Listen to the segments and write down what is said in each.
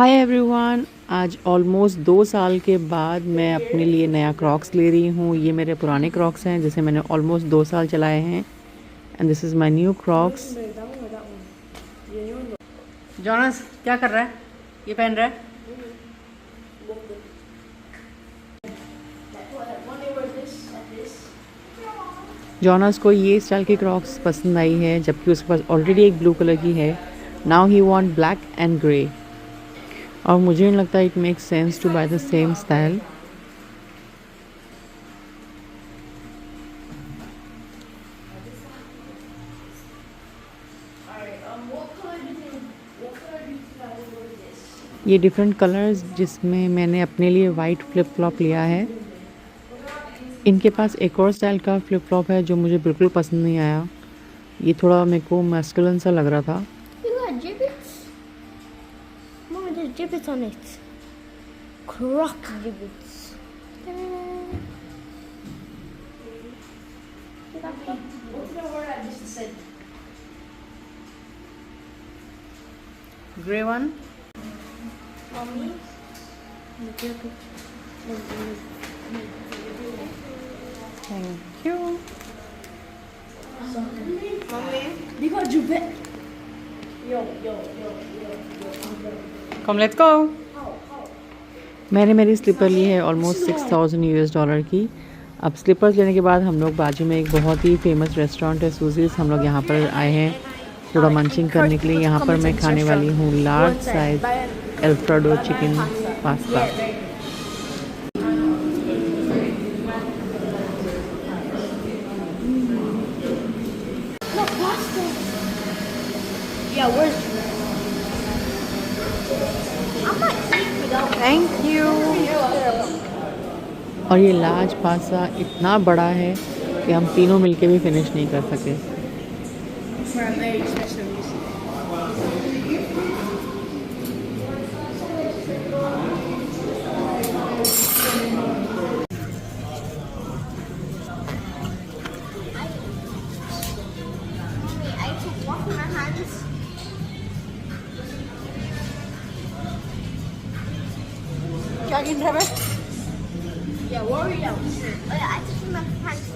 Hi everyone, आज almost 2 साल के बाद मैं अपने लिए नया क्रॉक्स ले रही हूँ। ये मेरे पुराने क्रॉक्स हैं जिसे मैंने ऑलमोस्ट 2 साल चलाए हैं and this is my new Crocs. Jonas क्या कर रहा है? ये पहन रहा है। जॉनस को ये स्टाइल की क्रॉक्स पसंद आई है जबकि उसके पास ऑलरेडी एक ब्लू कलर की है। Now he want black and grey और मुझे नहीं लगता it makes sense to buy the same style. ये डिफरेंट कलर्स जिसमें मैंने अपने लिए वाइट फ्लिप फ्लॉप लिया है। इनके पास एक और स्टाइल का फ्लिप फ्लॉप है जो मुझे बिल्कुल पसंद नहीं आया। ये थोड़ा मेरे को मैस्कुलिन सा लग रहा था। Mama, there's gibbets on it. Croc gibbets. What's the word I just said? Grey one. Mommy? Thank you. Mommy? Because you bet. Yo. Come let's go. मैंने मेरी स्लीपर ली है ऑलमोस्ट $6,000 की। अब स्लीपर्स लेने के बाद हम लोग बाजू में एक बहुत ही फेमस रेस्टोरेंट है सूजीज, हम लोग यहाँ पर आए हैं थोड़ा मंचिंग करने के लिए। यहाँ पर मैं खाने वाली हूँ large size alfredo chicken pasta. No, pasta. Yeah, where's... I'm not eating without... thank you. और ये लार्ज पास्ता इतना बड़ा है कि हम तीनों मिलके भी फिनिश नहीं कर सके। For a very special reason. I have to wash my hands. Dragon Trevor? Yeah, Wario. Oh, yeah, I touched my hands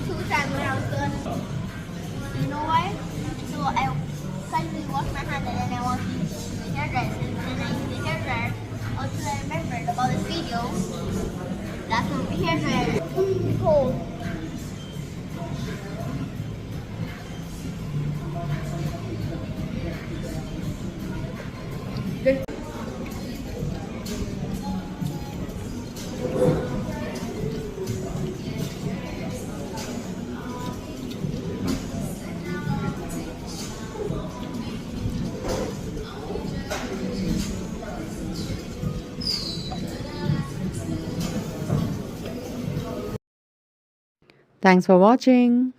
2 times when I was done. You know why? So I suddenly washed my hands and then I want to use the hairdryer. And then I use the hairdryer until I remembered about this video. That's when the hairdryer cold. Thanks for watching.